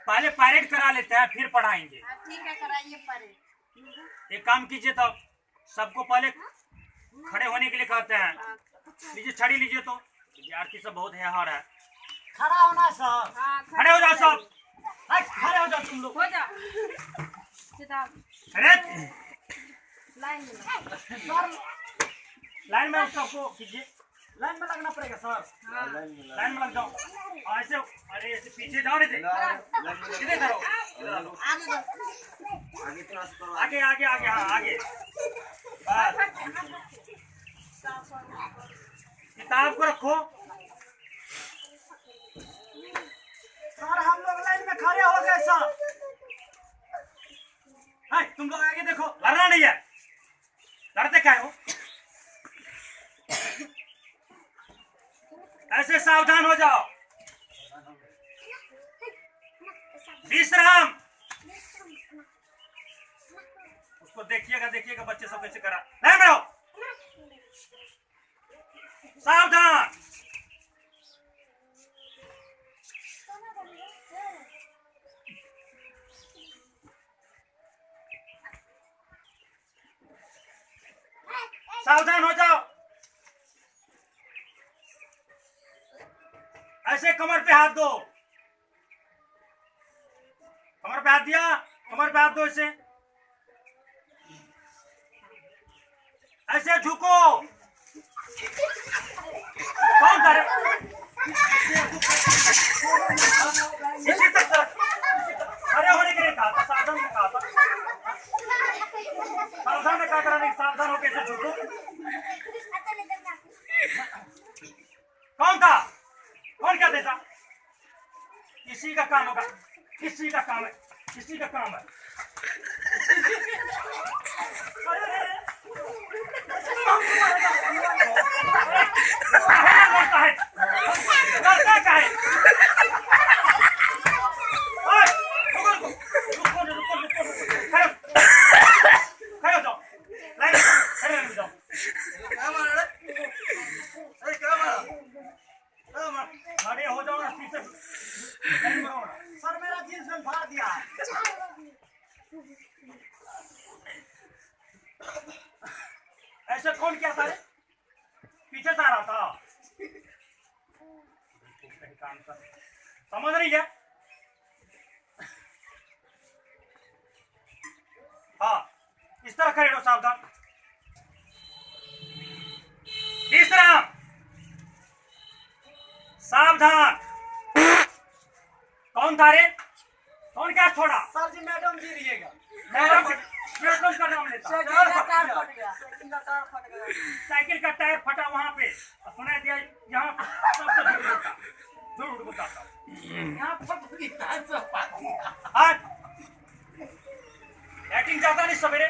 पहले परेड करा लेते हैं फिर पढ़ाएंगे। ठीक है, कराइए परेड। एक काम कीजिए तो सबको पहले खड़े होने के लिए कहते हैं। लीजिए छड़ी लीजिए तो विद्यार्थी सब बहुत हैहार है। खड़ा होना सर। खड़े हो जाओ सब, खड़े हो जाओ तुम लोग। हो जा सीधा अरे लाइन में सर लाइन में सबको कीजिए, लाइन में लगना पड़ेगा सर। लाइन में लग जाओ। ऐसे अरे ऐसे पीछे जाओ नहीं सीधे करो, आगे आगे आगे, हाँ आगे। किताब को रखो। सर हम लोग लाइन में खड़े हो गए सर। तुम लोग आगे देखो, लड़ना नहीं है। लड़ते क्या हो? ऐसे सावधान हो जाओ। विश्राम। उसको देखिएगा देखिएगा बच्चे सब कैसे करा। लाइन में रहो, सावधान। सावधान हो जाओ। ऐसे कमर पे हाथ दो, कमर पे हाथ दिया, कमर पे हाथ दो। ऐसे ऐसे झुको। कौन करे? इसी तरह खड़े होने के लिए कहा था, सावधान में कहा था। सावधान में कहा करा नहीं, सावधान होकर ऐसे झुको। कौन था? कौन क्या देता? किसी का काम होगा, किसी का काम है, किसी का काम है। खड़े हो जाओ ना, सर मेरा जींस में फाड़ दिया है। ऐसे कौन क्या था रे? पीछे से आ रहा था। समझ रही है? हाँ इस तरह खड़े रहो, सावधान। तीसरा सावधान। कौन था रे? कौन क्या छोड़ा? सर जी मैडम जी रहिएगा। मैडम का नाम लेता। साइकिल का टायर फटा वहां पे, सुना दिया यहाँ सबको झूठ बताता। आज बैटिंग जाता नहीं सवेरे।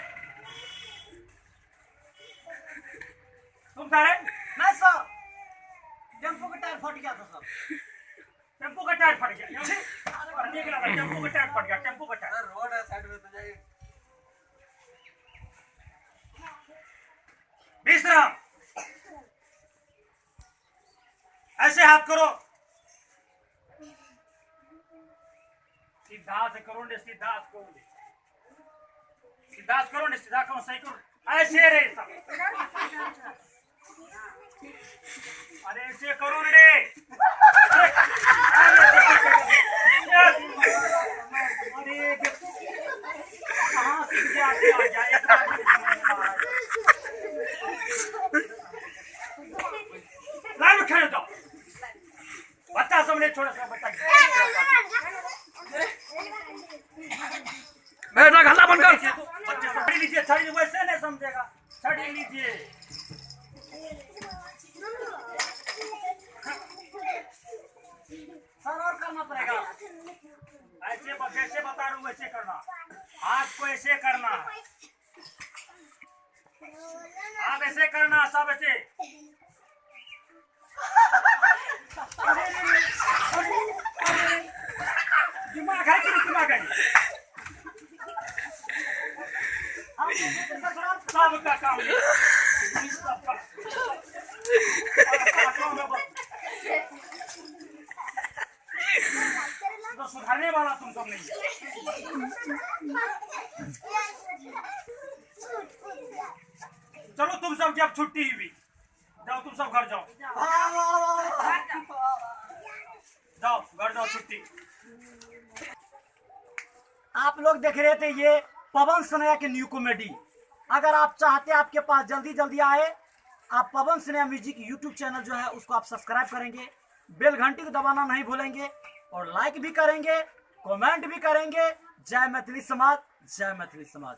तुम था रे? नहीं सर, टेम्पो का टायर फट गया था सर। टेम्पो का टायर फट गया? टेम्पो का टायर फट गया, टेम्पो का टायर। रोड है साइड में तो जाइए। विश्राम। ऐसे हाथ करो, सीधा से करो ने, सीधा से करो ने, सीधा से करो ने, सीधा करो, सही करो। ऐसे रे सब, अरे ऐसे करो रे। अरे कहाँ सीख गया? आ जाए लाइन में खड़े जाओ। बच्चा समझे, छोटा सा बच्चा। बैठना, खाना बंद कर। बच्चे छड़ी लीजिए, छड़ी वैसे नहीं समझेगा। छड़ी लीजिए। सर और करना पड़ेगा। ऐसे जैसे बता रहा हूँ वैसे करना। हाथ को ऐसे करना, आप ऐसे करना, सब ऐसे। दिमाग है कि नहीं? दिमाग है। सबका काम है, सबका काम है। सुधारने वाला तुम सब नहीं है। चलो तुम सब जब छुट्टी हुई जाओ, तुम सब घर जाओ, जाओ घर जाओ, छुट्टी। आप लोग देख रहे थे ये पवन सनैया की न्यू कॉमेडी। अगर आप चाहते हैं आपके पास जल्दी जल्दी आए, आप पवन सनैया म्यूजिक यूट्यूब चैनल जो है उसको आप सब्सक्राइब करेंगे, बेल घंटी को दबाना नहीं भूलेंगे और लाइक भी करेंगे, कमेंट भी करेंगे। जय मैथिली समाज, जय मैथिली समाज।